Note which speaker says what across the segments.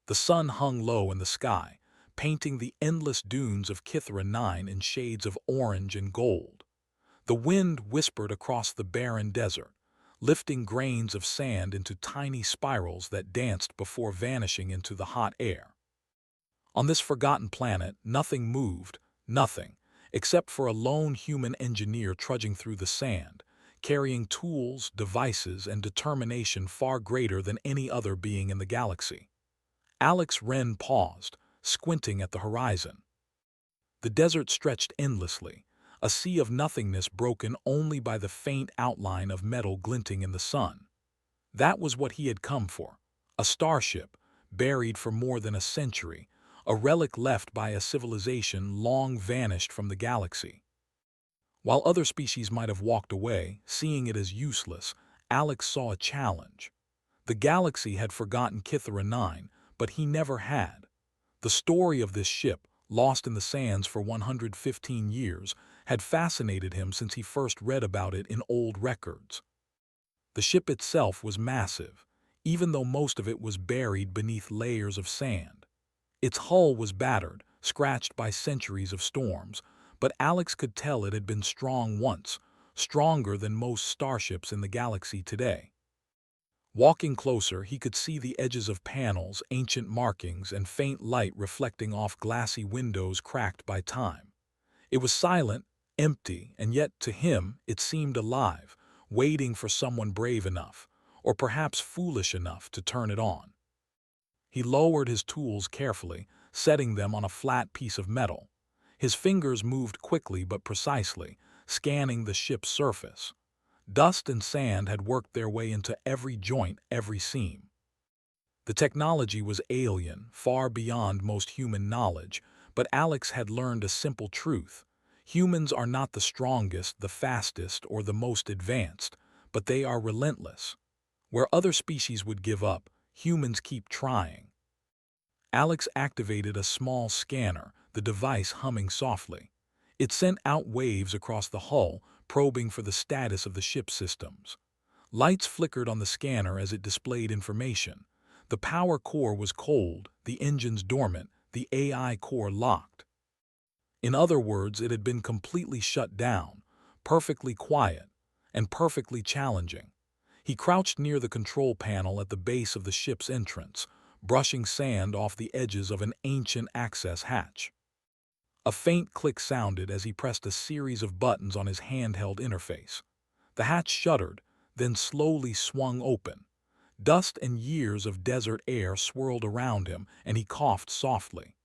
Speaker 1: The sun hung low in the sky, painting the endless dunes of Kithra 9 in shades of orange and gold. The wind whispered across the barren desert, lifting grains of sand into tiny spirals that danced before vanishing into the hot air. On this forgotten planet, nothing moved, nothing, except for a lone human engineer trudging through the sand, carrying tools, devices, and determination far greater than any other being in the galaxy. Alex Wren paused, squinting at the horizon. The desert stretched endlessly, a sea of nothingness broken only by the faint outline of metal glinting in the sun. That was what he had come for, a starship, buried for more than a century, a relic left by a civilization long vanished from the galaxy. While other species might have walked away, seeing it as useless, Alex saw a challenge. The galaxy had forgotten Kithra 9, but he never had. The story of this ship, lost in the sands for 115 years, had fascinated him since he first read about it in old records. The ship itself was massive, even though most of it was buried beneath layers of sand. Its hull was battered, scratched by centuries of storms, but Alex could tell it had been strong once, stronger than most starships in the galaxy today. Walking closer, he could see the edges of panels, ancient markings, and faint light reflecting off glassy windows cracked by time. It was silent, empty, and yet, to him, it seemed alive, waiting for someone brave enough, or perhaps foolish enough, to turn it on. He lowered his tools carefully, setting them on a flat piece of metal. His fingers moved quickly but precisely, scanning the ship's surface. Dust and sand had worked their way into every joint, every seam. The technology was alien, far beyond most human knowledge, but Alex had learned a simple truth. Humans are not the strongest, the fastest, or the most advanced, but they are relentless. Where other species would give up, humans keep trying. Alex activated a small scanner, the device humming softly. It sent out waves across the hull, probing for the status of the ship's systems. Lights flickered on the scanner as it displayed information. The power core was cold, the engines dormant, the AI core locked. In other words, it had been completely shut down, perfectly quiet, and perfectly challenging. He crouched near the control panel at the base of the ship's entrance, brushing sand off the edges of an ancient access hatch. A faint click sounded as he pressed a series of buttons on his handheld interface. The hatch shuddered, then slowly swung open. Dust and years of desert air swirled around him, and he coughed softly.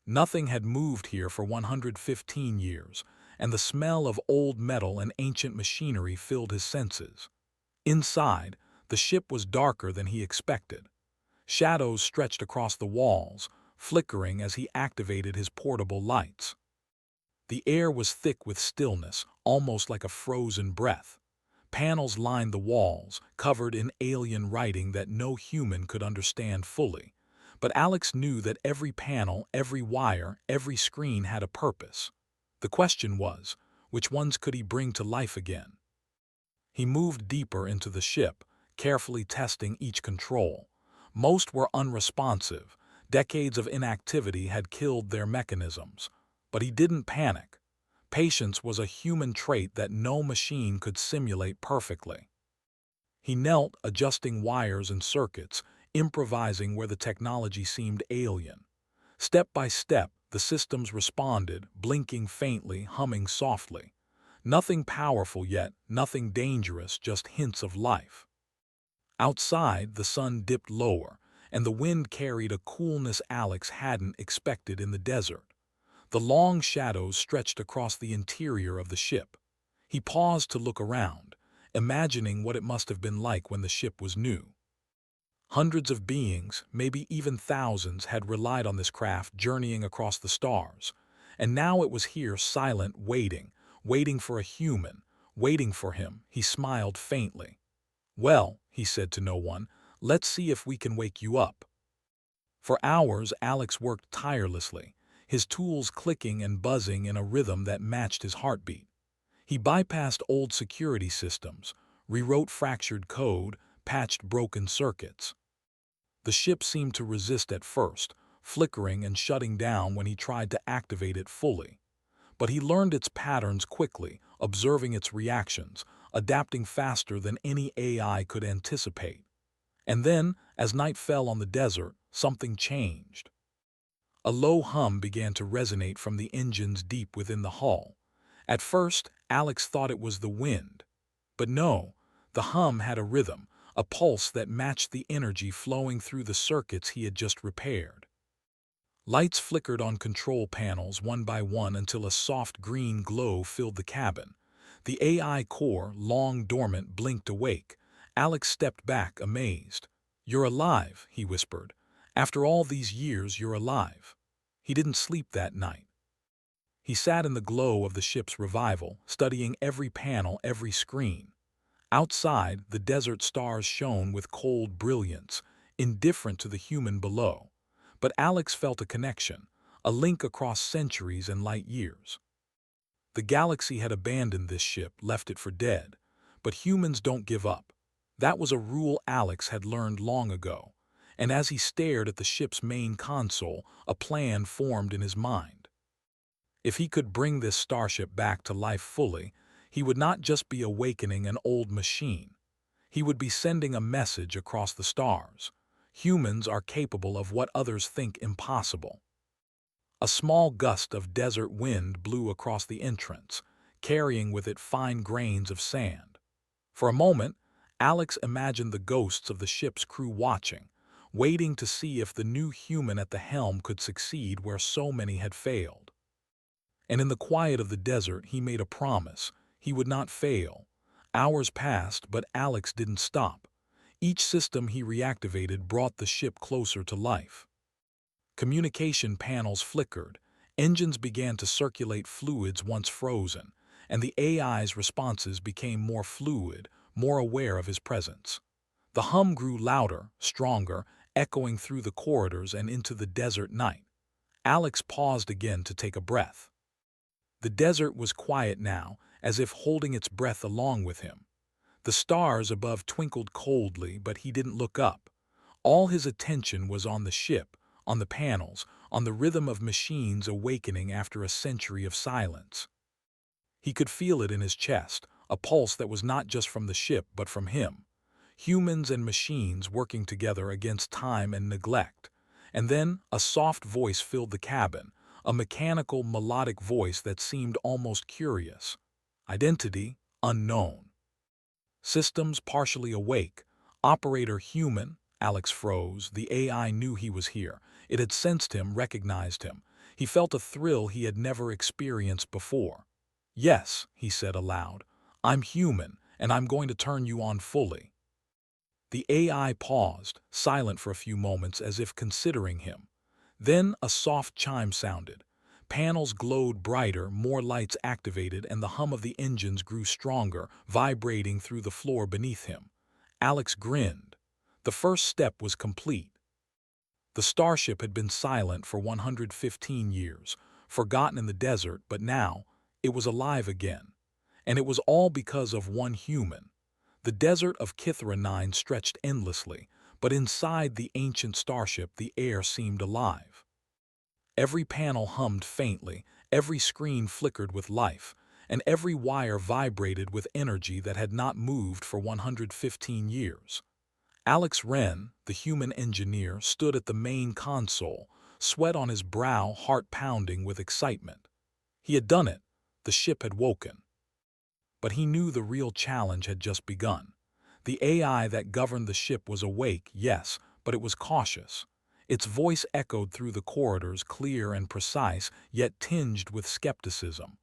Speaker 1: Nothing had moved here for 115 years, and the smell of old metal and ancient machinery filled his senses. Inside, the ship was darker than he expected. Shadows stretched across the walls, flickering as he activated his portable lights. The air was thick with stillness, almost like a frozen breath. Panels lined the walls, covered in alien writing that no human could understand fully. But Alex knew that every panel, every wire, every screen had a purpose. The question was, which ones could he bring to life again? He moved deeper into the ship, carefully testing each control. Most were unresponsive. Decades of inactivity had killed their mechanisms. But he didn't panic. Patience was a human trait that no machine could simulate perfectly. He knelt, adjusting wires and circuits, improvising where the technology seemed alien. Step by step, the systems responded, blinking faintly, humming softly. Nothing powerful yet, nothing dangerous, just hints of life. Outside, the sun dipped lower, and the wind carried a coolness Alex hadn't expected in the desert. The long shadows stretched across the interior of the ship. He paused to look around, imagining what it must have been like when the ship was new. Hundreds of beings, maybe even thousands, had relied on this craft journeying across the stars, and now it was here silent, waiting for a human, waiting for him. He smiled faintly. "Well," he said to no one, "let's see if we can wake you up." For hours, Alex worked tirelessly, his tools clicking and buzzing in a rhythm that matched his heartbeat. He bypassed old security systems, rewrote fractured code, patched broken circuits. The ship seemed to resist at first, flickering and shutting down when he tried to activate it fully. But he learned its patterns quickly, observing its reactions, adapting faster than any AI could anticipate. And then, as night fell on the desert, something changed. A low hum began to resonate from the engines deep within the hull. At first, Alex thought it was the wind. But no, the hum had a rhythm, a pulse that matched the energy flowing through the circuits he had just repaired. Lights flickered on control panels one by one until a soft green glow filled the cabin. The AI core, long dormant, blinked awake. Alex stepped back, amazed. "You're alive," he whispered. "After all these years, you're alive." He didn't sleep that night. He sat in the glow of the ship's revival, studying every panel, every screen. Outside, the desert stars shone with cold brilliance, indifferent to the human below. But Alex felt a connection, a link across centuries and light years. The galaxy had abandoned this ship, left it for dead. But humans don't give up. That was a rule Alex had learned long ago. And as he stared at the ship's main console, a plan formed in his mind. If he could bring this starship back to life fully, he would not just be awakening an old machine. He would be sending a message across the stars. Humans are capable of what others think impossible. A small gust of desert wind blew across the entrance, carrying with it fine grains of sand. For a moment, Alex imagined the ghosts of the ship's crew watching, waiting to see if the new human at the helm could succeed where so many had failed. And in the quiet of the desert, he made a promise. He would not fail. Hours passed, but Alex didn't stop. Each system he reactivated brought the ship closer to life. Communication panels flickered, engines began to circulate fluids once frozen, and the AI's responses became more fluid, more aware of his presence. The hum grew louder, stronger, echoing through the corridors and into the desert night. Alex paused again to take a breath. The desert was quiet now, as if holding its breath along with him. The stars above twinkled coldly, but he didn't look up. All his attention was on the ship, on the panels, on the rhythm of machines awakening after a century of silence. He could feel it in his chest, a pulse that was not just from the ship but from him. Humans and machines working together against time and neglect. And then a soft voice filled the cabin, a mechanical, melodic voice that seemed almost curious. Identity unknown. Systems partially awake. Operator human. Alex froze. The AI knew he was here. It had sensed him, recognized him. He felt a thrill he had never experienced before. "Yes," he said aloud. "I'm human, and I'm going to turn you on fully." The AI paused, silent for a few moments as if considering him. Then a soft chime sounded. Panels glowed brighter, more lights activated, and the hum of the engines grew stronger, vibrating through the floor beneath him. Alex grinned. The first step was complete. The starship had been silent for 115 years, forgotten in the desert, but now it was alive again. And it was all because of one human. The desert of Kithra 9 stretched endlessly, but inside the ancient starship the air seemed alive. Every panel hummed faintly, every screen flickered with life, and every wire vibrated with energy that had not moved for 115 years. Alex Wren, the human engineer, stood at the main console, sweat on his brow, heart pounding with excitement. He had done it. The ship had woken. But he knew the real challenge had just begun. The AI that governed the ship was awake, yes, but it was cautious. Its voice echoed through the corridors, clear and precise, yet tinged with skepticism.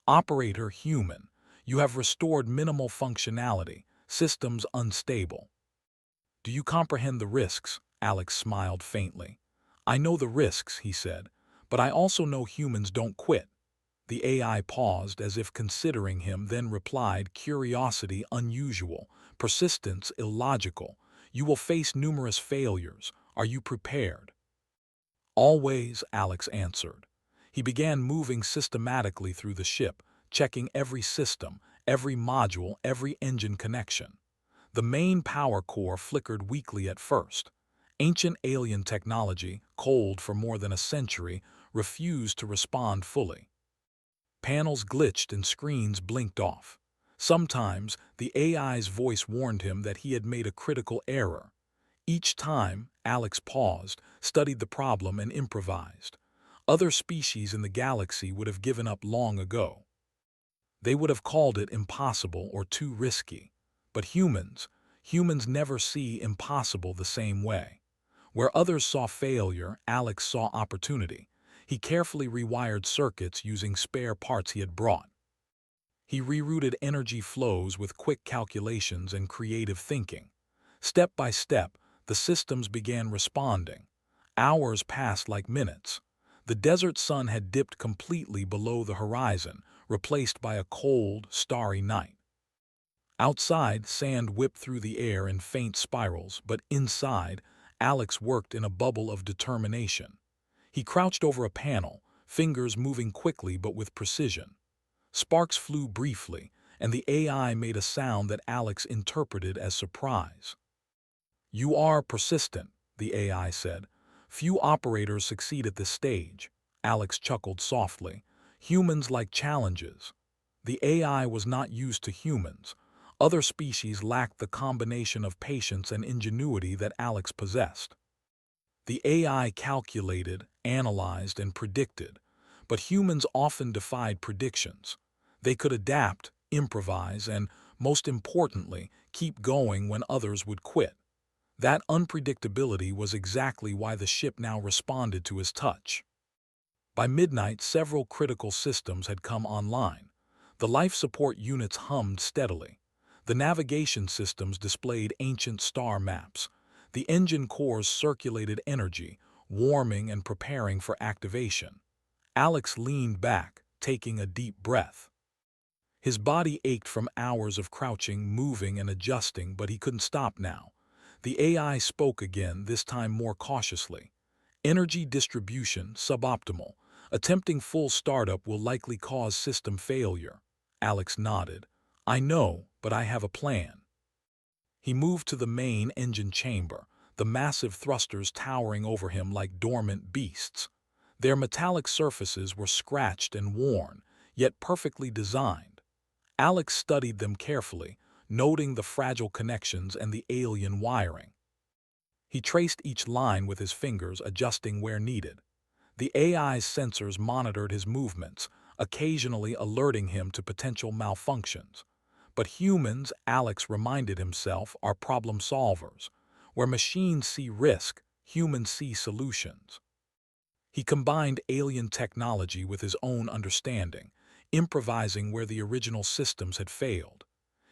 Speaker 1: "Operator human, you have restored minimal functionality, systems unstable." "Do you comprehend the risks?" Alex smiled faintly. "I know the risks," he said, "but I also know humans don't quit." The AI paused as if considering him, then replied, "Curiosity unusual, persistence illogical. You will face numerous failures. Are you prepared?" "Always," Alex answered. He began moving systematically through the ship, checking every system, every module, every engine connection. The main power core flickered weakly at first. Ancient alien technology, cold for more than a century, refused to respond fully. Panels glitched and screens blinked off. Sometimes, the AI's voice warned him that he had made a critical error. Each time, Alex paused, studied the problem, and improvised. Other species in the galaxy would have given up long ago. They would have called it impossible or too risky. But humans never see impossible the same way. Where others saw failure, Alex saw opportunity. He carefully rewired circuits using spare parts he had brought. He rerouted energy flows with quick calculations and creative thinking. Step by step, the systems began responding. Hours passed like minutes. The desert sun had dipped completely below the horizon, replaced by a cold, starry night. Outside, sand whipped through the air in faint spirals, but inside, Alex worked in a bubble of determination. He crouched over a panel, fingers moving quickly but with precision. Sparks flew briefly, and the AI made a sound that Alex interpreted as surprise. "You are persistent," the AI said. "Few operators succeed at this stage." Alex chuckled softly. "Humans like challenges." The AI was not used to humans. Other species lacked the combination of patience and ingenuity that Alex possessed. The AI calculated, analyzed, and predicted, but humans often defied predictions. They could adapt, improvise, and, most importantly, keep going when others would quit. That unpredictability was exactly why the ship now responded to his touch. By midnight, several critical systems had come online. The life support units hummed steadily. The navigation systems displayed ancient star maps. The engine cores circulated energy, warming and preparing for activation. Alex leaned back, taking a deep breath. His body ached from hours of crouching, moving, and adjusting, but he couldn't stop now. The AI spoke again, this time more cautiously. "Energy distribution suboptimal. Attempting full startup will likely cause system failure." Alex nodded. "I know, but I have a plan." He moved to the main engine chamber, the massive thrusters towering over him like dormant beasts. Their metallic surfaces were scratched and worn, yet perfectly designed. Alex studied them carefully, noting the fragile connections and the alien wiring. He traced each line with his fingers, adjusting where needed. The AI's sensors monitored his movements, occasionally alerting him to potential malfunctions. But humans, Alex reminded himself, are problem solvers. Where machines see risk, humans see solutions. He combined alien technology with his own understanding, improvising where the original systems had failed.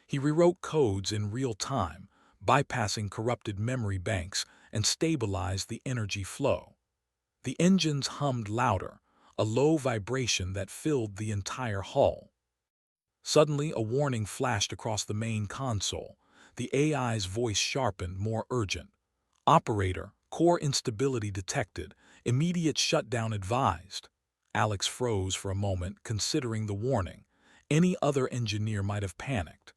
Speaker 1: He rewrote codes in real time, bypassing corrupted memory banks, and stabilized the energy flow. The engines hummed louder, a low vibration that filled the entire hull. Suddenly, a warning flashed across the main console. The AI's voice sharpened, more urgent. "Operator, core instability detected. Immediate shutdown advised." Alex froze for a moment, considering the warning. Any other engineer might have panicked.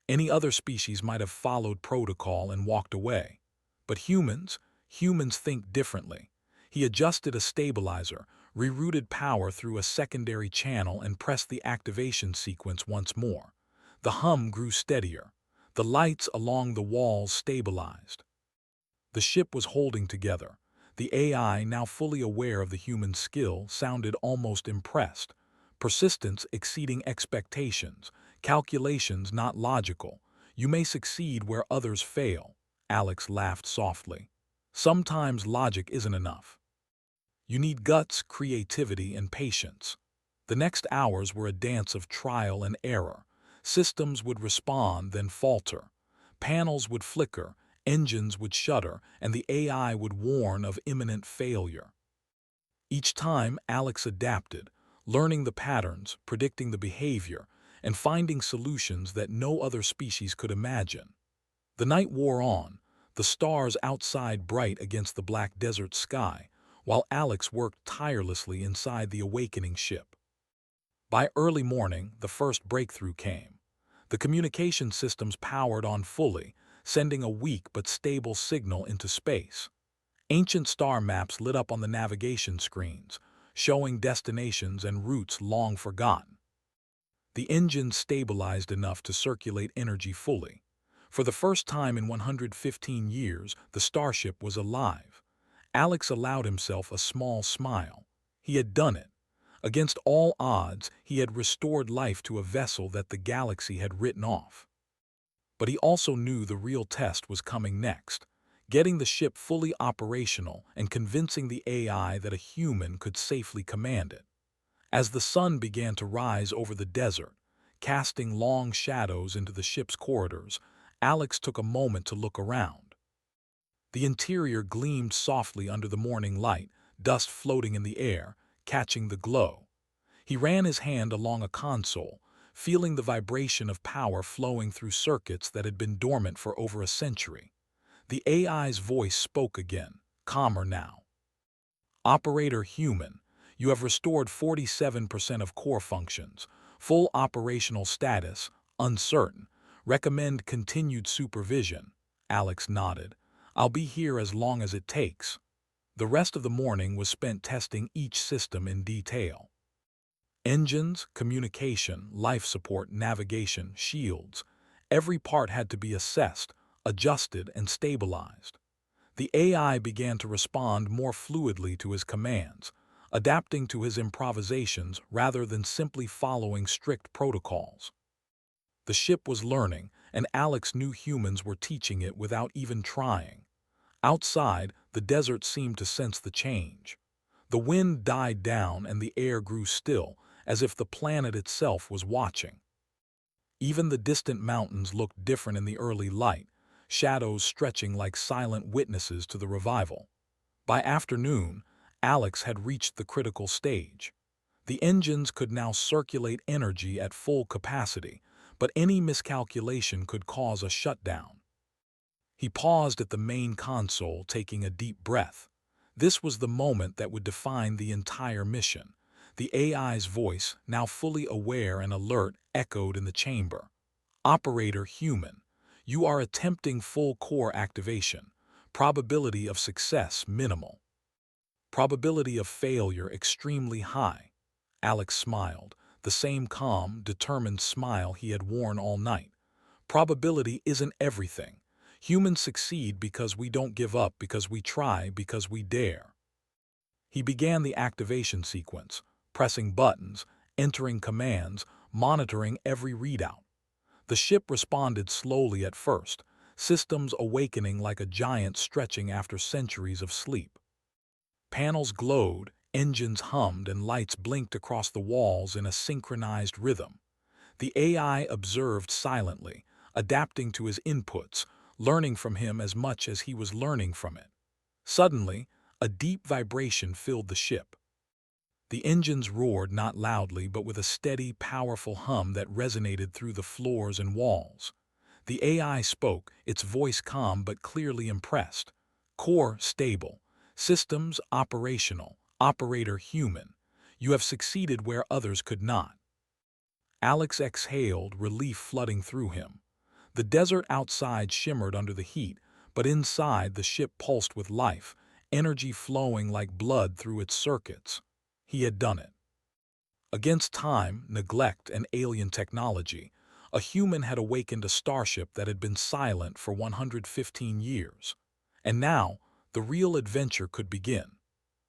Speaker 1: Any other species might have followed protocol and walked away. But humans think differently. He adjusted a stabilizer, rerouted power through a secondary channel, and pressed the activation sequence once more. The hum grew steadier. The lights along the walls stabilized. The ship was holding together. The AI, now fully aware of the human skill, sounded almost impressed. Persistence exceeding expectations, calculations not logical. You may succeed where others fail. Alex laughed softly. Sometimes logic isn't enough. You need guts, creativity, and patience. The next hours were a dance of trial and error. Systems would respond, then falter. Panels would flicker, engines would shudder, and the AI would warn of imminent failure. Each time, Alex adapted, learning the patterns, predicting the behavior, and finding solutions that no other species could imagine. The night wore on, the stars outside bright against the black desert sky, while Alex worked tirelessly inside the awakening ship. By early morning, the first breakthrough came. The communication systems powered on fully, sending a weak but stable signal into space. Ancient star maps lit up on the navigation screens, showing destinations and routes long forgotten. The engine stabilized enough to circulate energy fully. For the first time in 115 years, the starship was alive. Alex allowed himself a small smile. He had done it. Against all odds, he had restored life to a vessel that the galaxy had written off. But he also knew the real test was coming next, getting the ship fully operational and convincing the AI that a human could safely command it. As the sun began to rise over the desert, casting long shadows into the ship's corridors, Alex took a moment to look around. The interior gleamed softly under the morning light, dust floating in the air, catching the glow. He ran his hand along a console, feeling the vibration of power flowing through circuits that had been dormant for over a century. The AI's voice spoke again, calmer now. Operator human, you have restored 47% of core functions. Full operational status, uncertain. Recommend continued supervision. Alex nodded. I'll be here as long as it takes. The rest of the morning was spent testing each system in detail. Engines, communication, life support, navigation, shields. Every part had to be assessed, adjusted, and stabilized. The AI began to respond more fluidly to his commands, adapting to his improvisations rather than simply following strict protocols. The ship was learning, and Alex knew humans were teaching it without even trying. Outside, the desert seemed to sense the change. The wind died down and the air grew still, as if the planet itself was watching. Even the distant mountains looked different in the early light, shadows stretching like silent witnesses to the revival. By afternoon, Alex had reached the critical stage. The engines could now circulate energy at full capacity, but any miscalculation could cause a shutdown. He paused at the main console, taking a deep breath. This was the moment that would define the entire mission. The AI's voice, now fully aware and alert, echoed in the chamber. Operator human, you are attempting full core activation. Probability of success minimal. Probability of failure extremely high. Alex smiled, the same calm, determined smile he had worn all night. Probability isn't everything. Humans succeed because we don't give up, because we try, because we dare. He began the activation sequence, pressing buttons, entering commands, monitoring every readout. The ship responded slowly at first, systems awakening like a giant stretching after centuries of sleep. Panels glowed, engines hummed, and lights blinked across the walls in a synchronized rhythm. The AI observed silently, adapting to his inputs, learning from him as much as he was learning from it. Suddenly, a deep vibration filled the ship. The engines roared not loudly but with a steady, powerful hum that resonated through the floors and walls. The AI spoke, its voice calm but clearly impressed. Core stable. Systems operational. Operator human. You have succeeded where others could not. Alex exhaled, relief flooding through him. The desert outside shimmered under the heat, but inside the ship pulsed with life, energy flowing like blood through its circuits. He had done it. Against time, neglect, and alien technology, a human had awakened a starship that had been silent for 115 years. And now, the real adventure could begin.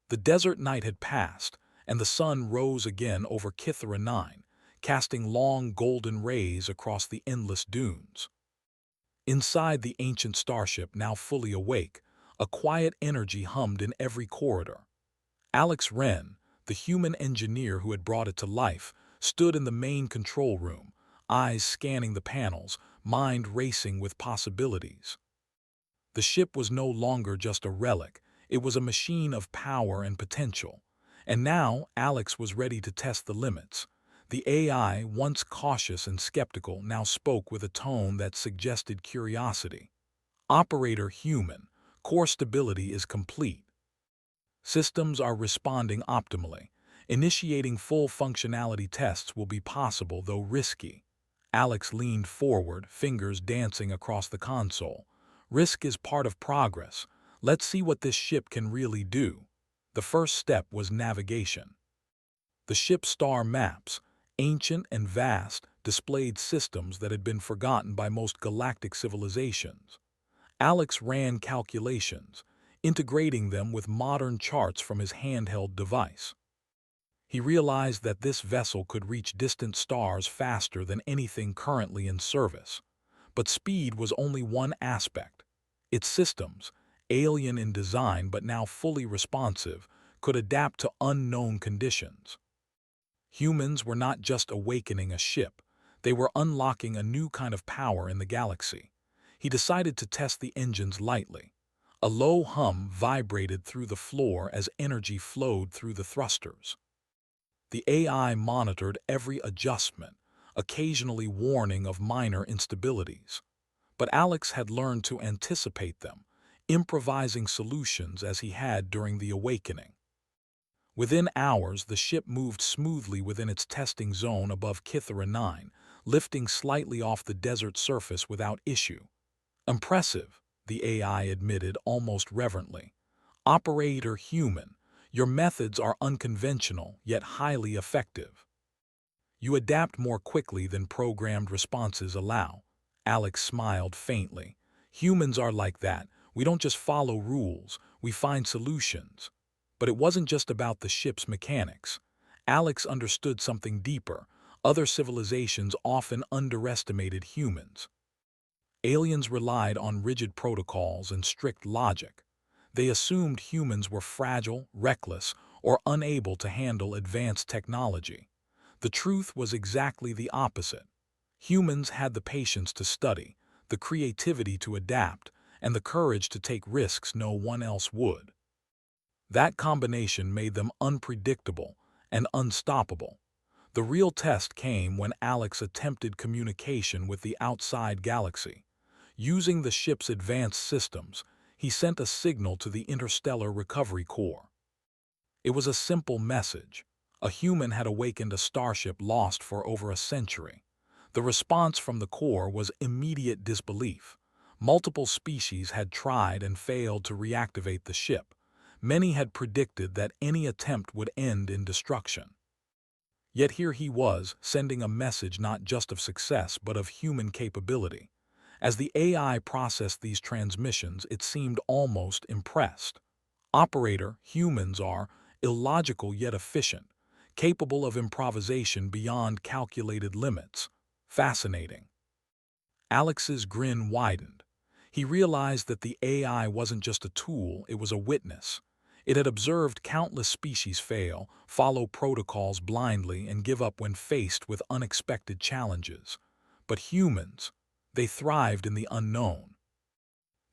Speaker 1: The desert night had passed, and the sun rose again over Kithera 9, casting long golden rays across the endless dunes. Inside the ancient starship, now fully awake, a quiet energy hummed in every corridor. Alex Wren, the human engineer who had brought it to life, stood in the main control room, eyes scanning the panels, mind racing with possibilities. The ship was no longer just a relic, it was a machine of power and potential. And now Alex was ready to test the limits. The AI, once cautious and skeptical, now spoke with a tone that suggested curiosity. Operator human, core stability is complete. Systems are responding optimally. Initiating full functionality tests will be possible, though risky. Alex leaned forward, fingers dancing across the console. Risk is part of progress. Let's see what this ship can really do. The first step was navigation. The ship's star maps, ancient and vast, displayed systems that had been forgotten by most galactic civilizations. Alex ran calculations, integrating them with modern charts from his handheld device. He realized that this vessel could reach distant stars faster than anything currently in service. But speed was only one aspect. Its systems, alien in design but now fully responsive, could adapt to unknown conditions. Humans were not just awakening a ship, they were unlocking a new kind of power in the galaxy. He decided to test the engines lightly. A low hum vibrated through the floor as energy flowed through the thrusters. The AI monitored every adjustment, occasionally warning of minor instabilities. But Alex had learned to anticipate them, improvising solutions as he had during the awakening. Within hours, the ship moved smoothly within its testing zone above Kythera 9, lifting slightly off the desert surface without issue. Impressive, the AI admitted almost reverently. Operator human, your methods are unconventional yet highly effective. You adapt more quickly than programmed responses allow. Alex smiled faintly. Humans are like that. We don't just follow rules, we find solutions. But it wasn't just about the ship's mechanics. Alex understood something deeper. Other civilizations often underestimated humans. Aliens relied on rigid protocols and strict logic. They assumed humans were fragile, reckless, or unable to handle advanced technology. The truth was exactly the opposite. Humans had the patience to study, the creativity to adapt, and the courage to take risks no one else would. That combination made them unpredictable and unstoppable. The real test came when Alex attempted communication with the outside galaxy. Using the ship's advanced systems, he sent a signal to the Interstellar Recovery Corps. It was a simple message. A human had awakened a starship lost for over a century. The response from the Corps was immediate disbelief. Multiple species had tried and failed to reactivate the ship. Many had predicted that any attempt would end in destruction. Yet here he was, sending a message not just of success but of human capability. As the AI processed these transmissions, it seemed almost impressed. Operator, humans are illogical yet efficient, capable of improvisation beyond calculated limits. Fascinating. Alex's grin widened. He realized that the AI wasn't just a tool, it was a witness. It had observed countless species fail, follow protocols blindly, and give up when faced with unexpected challenges. But humans, they thrived in the unknown.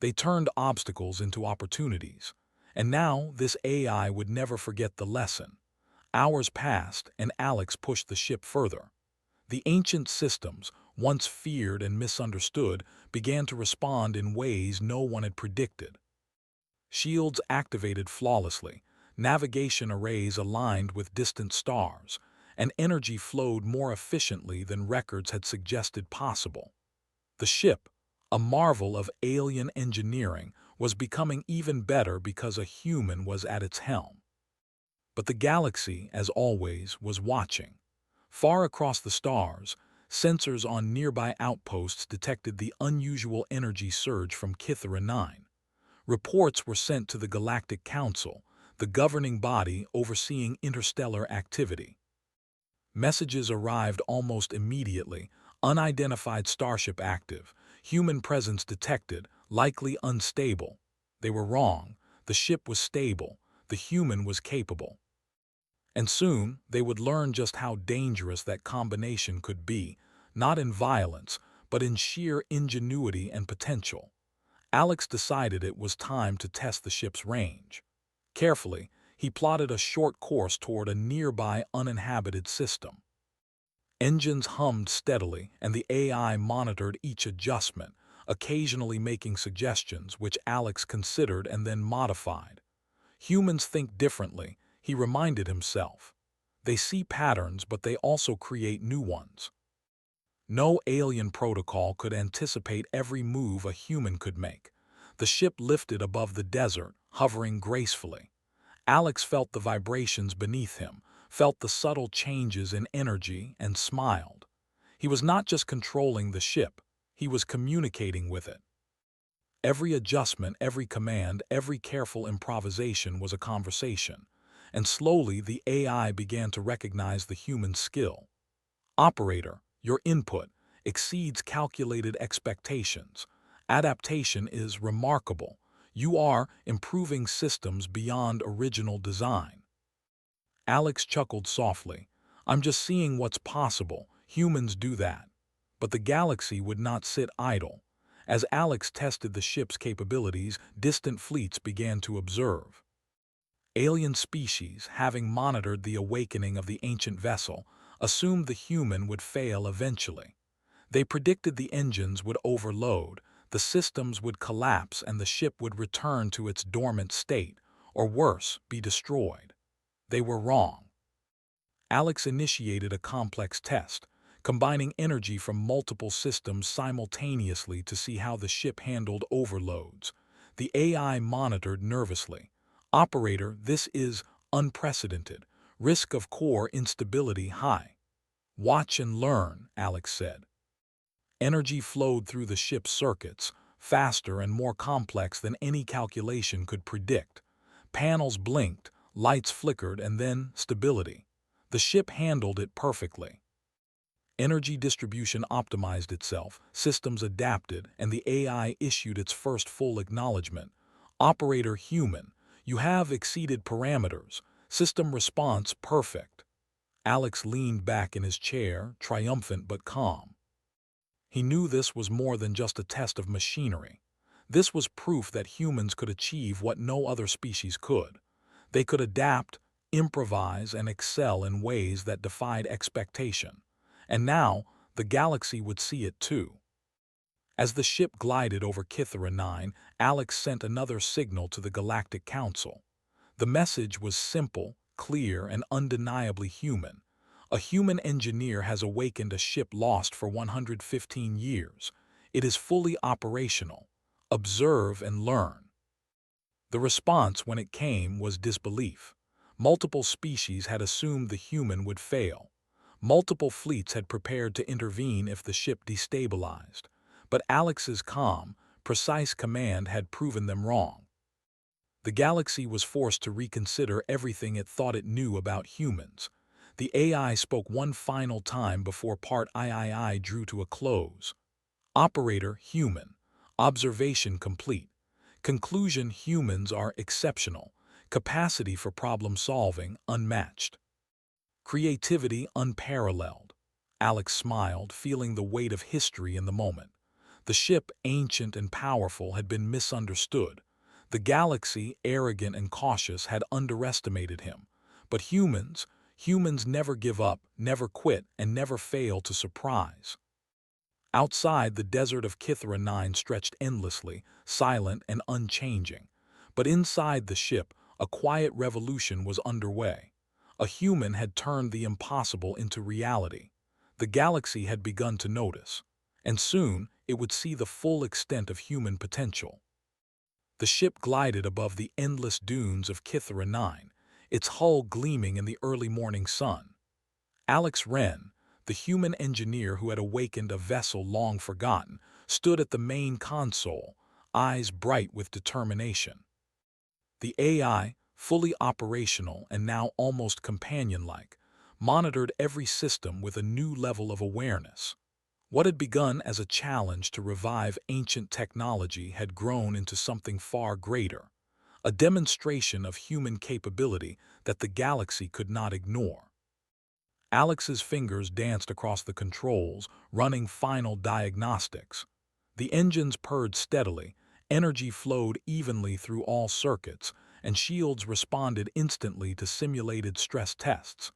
Speaker 1: They turned obstacles into opportunities. And now this AI would never forget the lesson. Hours passed, and Alex pushed the ship further. The ancient systems, once feared and misunderstood, began to respond in ways no one had predicted. Shields activated flawlessly, navigation arrays aligned with distant stars, and energy flowed more efficiently than records had suggested possible. The ship, a marvel of alien engineering, was becoming even better because a human was at its helm. But the galaxy, as always, was watching. Far across the stars, sensors on nearby outposts detected the unusual energy surge from Kythera 9. Reports were sent to the Galactic Council, the governing body overseeing interstellar activity. Messages arrived almost immediately: unidentified starship active, human presence detected, likely unstable. They were wrong. The ship was stable. The human was capable. And soon, they would learn just how dangerous that combination could be, not in violence, but in sheer ingenuity and potential. Alex decided it was time to test the ship's range. Carefully, he plotted a short course toward a nearby uninhabited system. Engines hummed steadily, and the AI monitored each adjustment, occasionally making suggestions which Alex considered and then modified. Humans think differently, he reminded himself. They see patterns, but they also create new ones. No alien protocol could anticipate every move a human could make. The ship lifted above the desert, hovering gracefully. Alex felt the vibrations beneath him, felt the subtle changes in energy, and smiled. He was not just controlling the ship, he was communicating with it. Every adjustment, every command, every careful improvisation was a conversation, and slowly the AI began to recognize the human skill. Operator, your input exceeds calculated expectations. Adaptation is remarkable. You are improving systems beyond original design. Alex chuckled softly. I'm just seeing what's possible. Humans do that. But the galaxy would not sit idle. As Alex tested the ship's capabilities, distant fleets began to observe. Alien species, having monitored the awakening of the ancient vessel, assumed the human would fail eventually. They predicted the engines would overload, the systems would collapse, and the ship would return to its dormant state, or worse, be destroyed. They were wrong. Alex initiated a complex test, combining energy from multiple systems simultaneously to see how the ship handled overloads. The AI monitored nervously. Operator, this is unprecedented. Risk of core instability high. Watch and learn, Alex said. Energy flowed through the ship's circuits, faster and more complex than any calculation could predict. Panels blinked, lights flickered, and then stability. The ship handled it perfectly. Energy distribution optimized itself, systems adapted, and the AI issued its first full acknowledgement. Operator human, you have exceeded parameters. System response perfect. Alex leaned back in his chair, triumphant but calm. He knew this was more than just a test of machinery. This was proof that humans could achieve what no other species could. They could adapt, improvise, and excel in ways that defied expectation. And now, the galaxy would see it too. As the ship glided over Kithera 9, Alex sent another signal to the Galactic Council. The message was simple, clear, and undeniably human. A human engineer has awakened a ship lost for 115 years. It is fully operational. Observe and learn. The response, when it came, was disbelief. Multiple species had assumed the human would fail. Multiple fleets had prepared to intervene if the ship destabilized. But Alex's calm, precise command had proven them wrong. The galaxy was forced to reconsider everything it thought it knew about humans. The AI spoke one final time before Part III drew to a close. Operator human. Observation complete. Conclusion, humans are exceptional. Capacity for problem solving unmatched. Creativity unparalleled. Alex smiled, feeling the weight of history in the moment. The ship, ancient and powerful, had been misunderstood. The galaxy, arrogant and cautious, had underestimated him. But humans never give up, never quit, and never fail to surprise. Outside, the desert of Kithera 9 stretched endlessly, silent and unchanging. But inside the ship, a quiet revolution was underway. A human had turned the impossible into reality. The galaxy had begun to notice. And soon, it would see the full extent of human potential. The ship glided above the endless dunes of Kithera 9, its hull gleaming in the early morning sun. Alex Wren, the human engineer who had awakened a vessel long forgotten, stood at the main console, eyes bright with determination. The AI, fully operational and now almost companion-like, monitored every system with a new level of awareness. What had begun as a challenge to revive ancient technology had grown into something far greater, a demonstration of human capability that the galaxy could not ignore. Alex's fingers danced across the controls, running final diagnostics. The engines purred steadily, energy flowed evenly through all circuits, and shields responded instantly to simulated stress tests.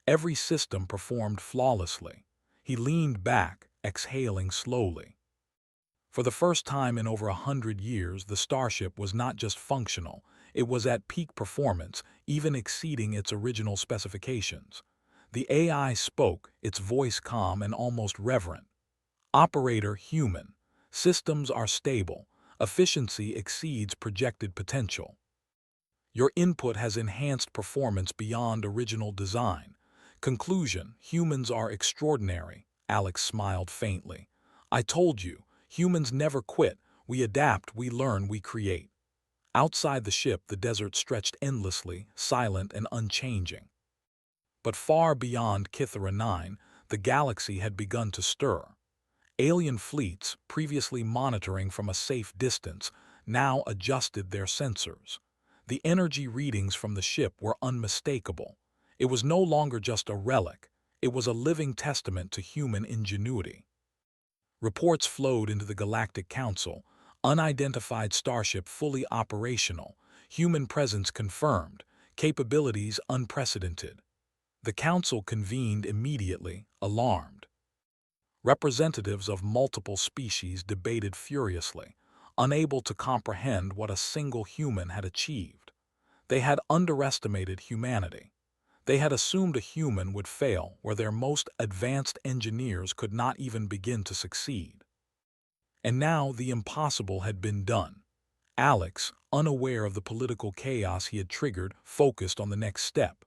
Speaker 1: Every system performed flawlessly. He leaned back, exhaling slowly. For the first time in over 100 years, the starship was not just functional, it was at peak performance, even exceeding its original specifications. The AI spoke, its voice calm and almost reverent. Operator human. Systems are stable. Efficiency exceeds projected potential. Your input has enhanced performance beyond original design. Conclusion: humans are extraordinary. Alex smiled faintly. I told you, humans never quit. We adapt, we learn, we create. Outside the ship, the desert stretched endlessly, silent and unchanging. But far beyond Kithera 9, the galaxy had begun to stir. Alien fleets, previously monitoring from a safe distance, now adjusted their sensors. The energy readings from the ship were unmistakable. It was no longer just a relic, it was a living testament to human ingenuity. Reports flowed into the Galactic Council: unidentified starship fully operational, human presence confirmed, capabilities unprecedented. The Council convened immediately, alarmed. Representatives of multiple species debated furiously, unable to comprehend what a single human had achieved. They had underestimated humanity. They had assumed a human would fail where their most advanced engineers could not even begin to succeed. And now the impossible had been done. Alex, unaware of the political chaos he had triggered, focused on the next step.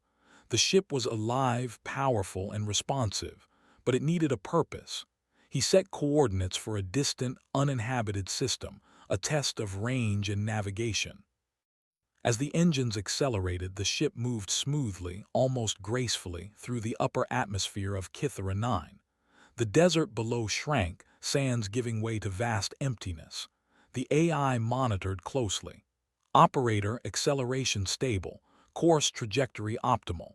Speaker 1: The ship was alive, powerful, and responsive, but it needed a purpose. He set coordinates for a distant, uninhabited system, a test of range and navigation. As the engines accelerated, the ship moved smoothly, almost gracefully, through the upper atmosphere of Kithera 9. The desert below shrank, sands giving way to vast emptiness. The AI monitored closely. Operator acceleration stable, course trajectory optimal.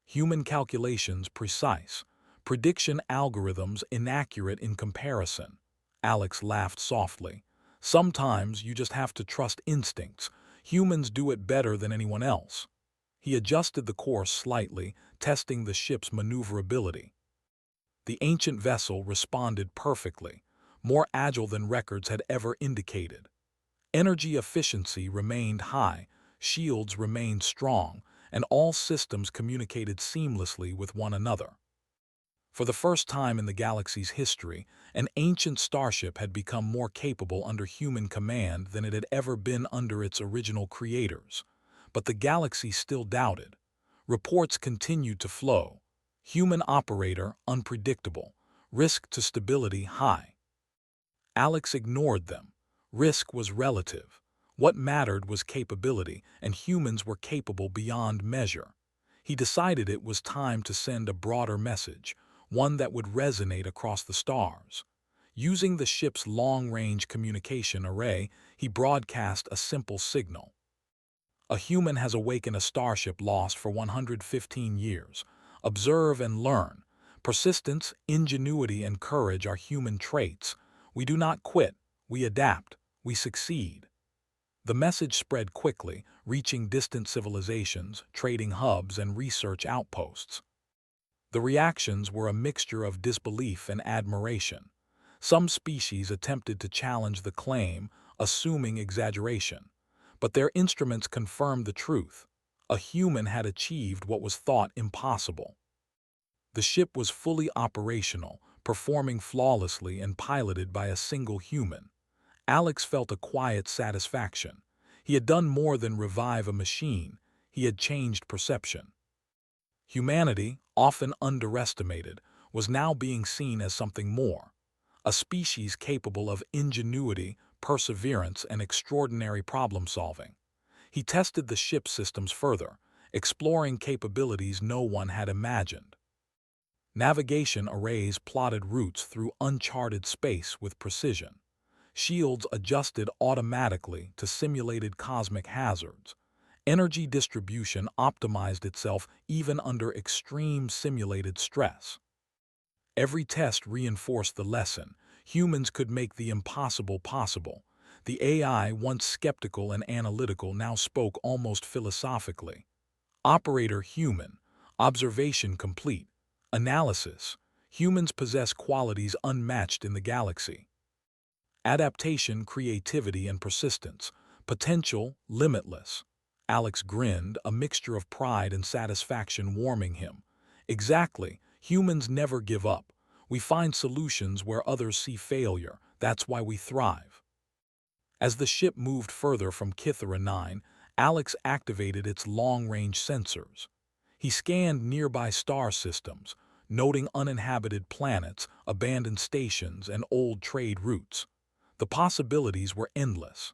Speaker 1: Human calculations precise, prediction algorithms inaccurate in comparison. Alex laughed softly. Sometimes you just have to trust instincts. Humans do it better than anyone else. He adjusted the course slightly, testing the ship's maneuverability. The ancient vessel responded perfectly, more agile than records had ever indicated. Energy efficiency remained high, shields remained strong, and all systems communicated seamlessly with one another. For the first time in the galaxy's history, an ancient starship had become more capable under human command than it had ever been under its original creators. But the galaxy still doubted. Reports continued to flow. Human operator unpredictable, risk to stability high. Alex ignored them. Risk was relative. What mattered was capability, and humans were capable beyond measure. He decided it was time to send a broader message, one that would resonate across the stars. Using the ship's long-range communication array, he broadcast a simple signal. A human has awakened a starship lost for 115 years. Observe and learn. Persistence, ingenuity, and courage are human traits. We do not quit, we adapt, we succeed. The message spread quickly, reaching distant civilizations, trading hubs, and research outposts. The reactions were a mixture of disbelief and admiration. Some species attempted to challenge the claim, assuming exaggeration. But their instruments confirmed the truth. A human had achieved what was thought impossible. The ship was fully operational, performing flawlessly and piloted by a single human. Alex felt a quiet satisfaction. He had done more than revive a machine. He had changed perception. Humanity, often underestimated, was now being seen as something more. A species capable of ingenuity, perseverance, and extraordinary problem-solving. He tested the ship's systems further, exploring capabilities no one had imagined. Navigation arrays plotted routes through uncharted space with precision. Shields adjusted automatically to simulated cosmic hazards. Energy distribution optimized itself even under extreme simulated stress. Every test reinforced the lesson: humans could make the impossible possible. The AI, once skeptical and analytical, now spoke almost philosophically. Operator human. Observation complete. Analysis. Humans possess qualities unmatched in the galaxy. Adaptation, creativity, and persistence. Potential limitless. Alex grinned, a mixture of pride and satisfaction warming him. Exactly. Humans never give up. We find solutions where others see failure. That's why we thrive. As the ship moved further from Kythera 9, Alex activated its long-range sensors. He scanned nearby star systems, noting uninhabited planets, abandoned stations, and old trade routes. The possibilities were endless.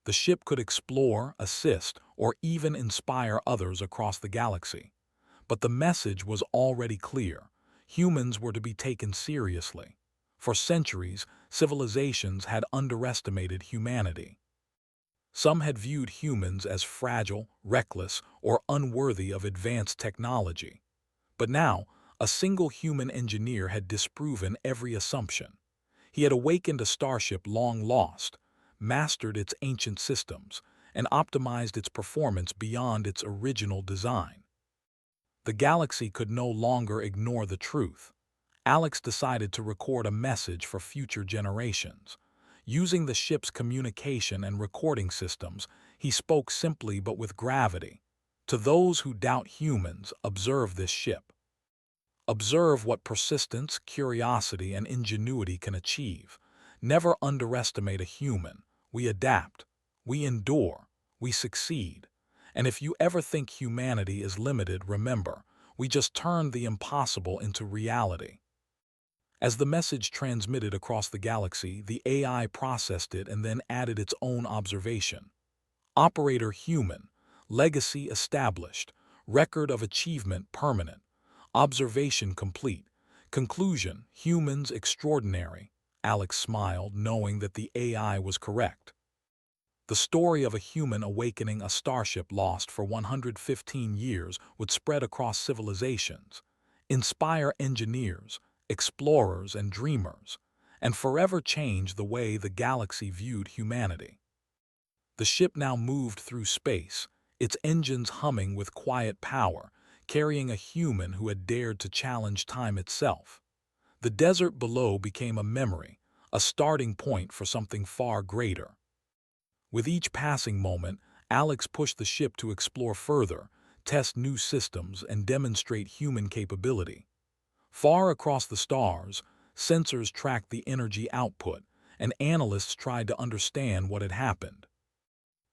Speaker 1: The ship could explore, assist, or even inspire others across the galaxy. But the message was already clear. Humans were to be taken seriously. For centuries, civilizations had underestimated humanity. Some had viewed humans as fragile, reckless, or unworthy of advanced technology. But now, a single human engineer had disproven every assumption. He had awakened a starship long lost, mastered its ancient systems, and optimized its performance beyond its original design. The galaxy could no longer ignore the truth. Alex decided to record a message for future generations. Using the ship's communication and recording systems, he spoke simply but with gravity. To those who doubt humans, observe this ship. Observe what persistence, curiosity, and ingenuity can achieve. Never underestimate a human. We adapt, we endure, we succeed. And if you ever think humanity is limited, remember, we just turned the impossible into reality. As the message transmitted across the galaxy, the AI processed it and then added its own observation. Operator human, legacy established, record of achievement permanent, observation complete, conclusion humans extraordinary. Alex smiled, knowing that the AI was correct. The story of a human awakening a starship lost for 115 years would spread across civilizations, inspire engineers, explorers, and dreamers, and forever change the way the galaxy viewed humanity. The ship now moved through space, its engines humming with quiet power, carrying a human who had dared to challenge time itself. The desert below became a memory, a starting point for something far greater. With each passing moment, Alex pushed the ship to explore further, test new systems, and demonstrate human capability. Far across the stars, sensors tracked the energy output, and analysts tried to understand what had happened.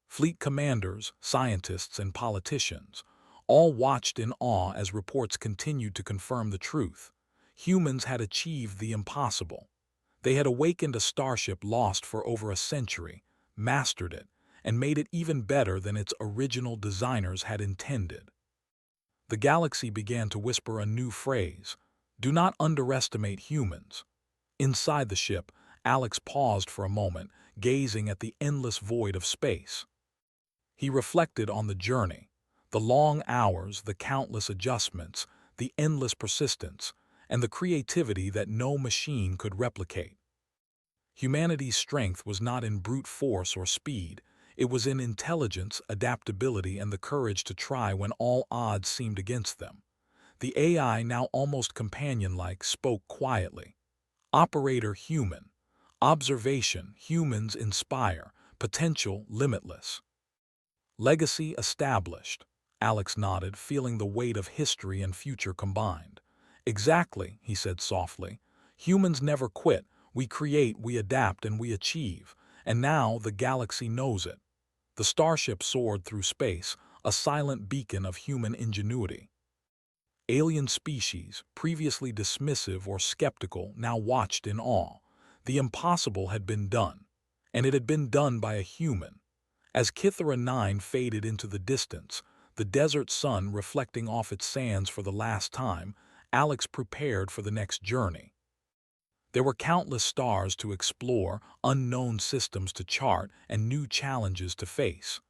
Speaker 1: Fleet commanders, scientists, and politicians all watched in awe as reports continued to confirm the truth. Humans had achieved the impossible. They had awakened a starship lost for over a century, mastered it, and made it even better than its original designers had intended. The galaxy began to whisper a new phrase: do not underestimate humans. Inside the ship, Alex paused for a moment, gazing at the endless void of space. He reflected on the journey, the long hours, the countless adjustments, the endless persistence, and the creativity that no machine could replicate. Humanity's strength was not in brute force or speed. It was in intelligence, adaptability, and the courage to try when all odds seemed against them. The AI, now almost companion-like, spoke quietly. Operator human. Observation humans inspire. Potential limitless. Legacy established. Alex nodded, feeling the weight of history and future combined. Exactly, he said softly. Humans never quit. We create, we adapt, and we achieve. And now the galaxy knows it. The starship soared through space, a silent beacon of human ingenuity. Alien species, previously dismissive or skeptical, now watched in awe. The impossible had been done, and it had been done by a human. As Kythera 9 faded into the distance, the desert sun reflecting off its sands for the last time, Alex prepared for the next journey. There were countless stars to explore, unknown systems to chart, and new challenges to face.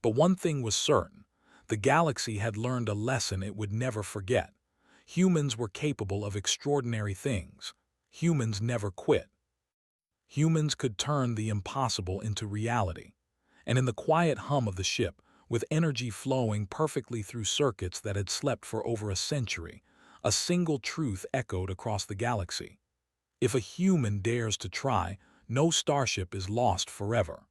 Speaker 1: But one thing was certain: the galaxy had learned a lesson it would never forget. Humans were capable of extraordinary things. Humans never quit. Humans could turn the impossible into reality. And in the quiet hum of the ship, with energy flowing perfectly through circuits that had slept for over a century, a single truth echoed across the galaxy. If a human dares to try, no starship is lost forever.